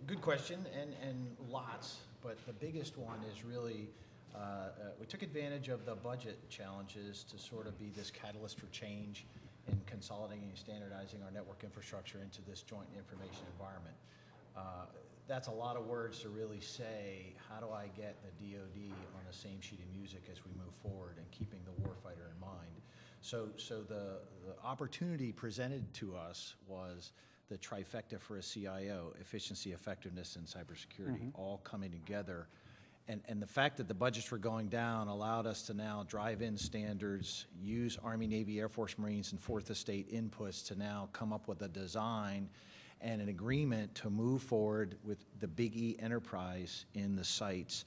Good question, and lots, but the biggest one is really, we took advantage of the budget challenges to sort of be this catalyst for change in consolidating and standardizing our network infrastructure into this joint information environment. That's a lot of words to really say, how do I get the DoD on the same sheet of music as we move forward and keeping the warfighter in mind? So the opportunity presented to us was the trifecta for a CIO: efficiency, effectiveness, and cybersecurity, all coming together. And the fact that the budgets were going down allowed us to now drive in standards, use Army, Navy, Air Force, Marines, and Fourth Estate inputs to now come up with a design and an agreement to move forward with the Big E enterprise in the sites,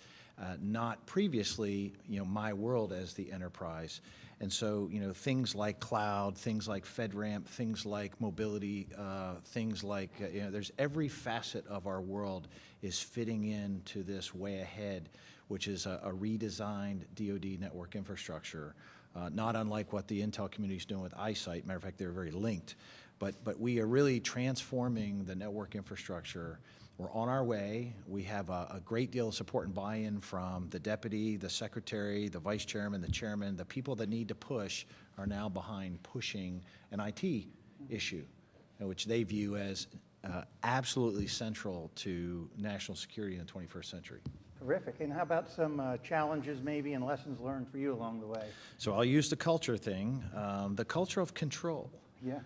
not previously, my world as the enterprise. And so, things like cloud, things like FedRAMP, things like mobility, things like, there's every facet of our world is fitting into this way ahead, which is a redesigned DoD network infrastructure, not unlike what the Intel community is doing with iSight. Matter of fact, they're very linked. But we are really transforming the network infrastructure. We're on our way. We have a great deal of support and buy-in from the deputy, the secretary, the vice chairman, the chairman. The people that need to push are now behind pushing an IT issue, which they view as absolutely central to national security in the 21st century. Terrific. And how about some challenges maybe and lessons learned for you along the way? So I'll use the culture thing. The culture of control. Yeah.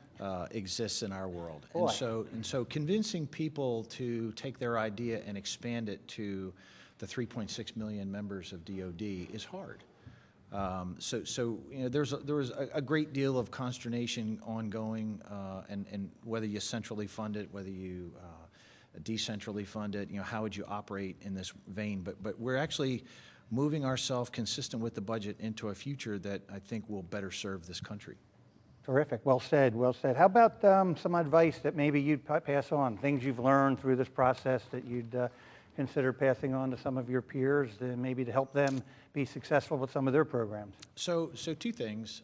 Exists in our world. Boy. And so convincing people to take their idea and expand it to the 3.6 million members of DoD is hard. There was a great deal of consternation ongoing, and whether you centrally fund it, whether you decentrally fund it, how would you operate in this vein? But we're actually moving ourselves consistent with the budget into a future that I think will better serve this country. Terrific. Well said. Well said. How about some advice that maybe you'd pass on, things you've learned through this process that you'd consider passing on to some of your peers, maybe to help them be successful with some of their programs? So two things: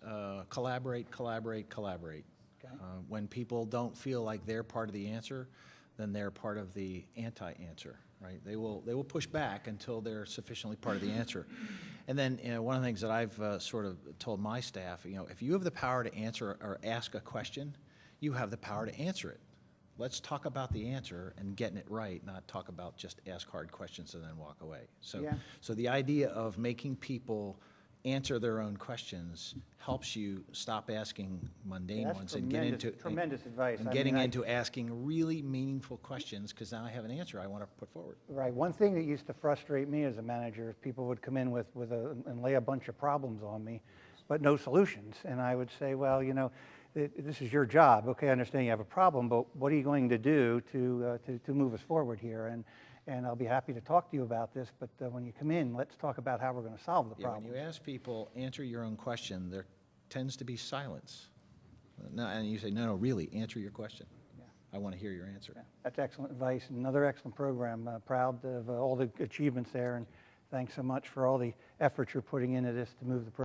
collaborate, collaborate, collaborate. Okay. When people don't feel like they're part of the answer, then they're part of the anti-answer. Right? They will push back until they're sufficiently part of the answer. And then, one of the things that I've sort of told my staff, if you have the power to answer or ask a question, you have the power to answer it. Let's talk about the answer and getting it right, not talk about just ask hard questions and then walk away. So the idea of making people answer their own questions helps you stop asking mundane ones and get into tremendous advice. And getting into asking really meaningful questions, because now I have an answer I want to put forward. Right. One thing that used to frustrate me as a manager is people would come in and lay a bunch of problems on me, but no solutions. And I would say, well, this is your job. Okay, I understand you have a problem, but what are you going to do to move us forward here? And I'll be happy to talk to you about this, but when you come in, let's talk about how we're going to solve the problem. When you ask people, answer your own question, there tends to be silence. And you say, no, really, answer your question. Yeah. I want to hear your answer. Yeah. That's excellent advice. Another excellent program. Proud of all the achievements there, and thanks so much for all the effort you're putting into this to move the program.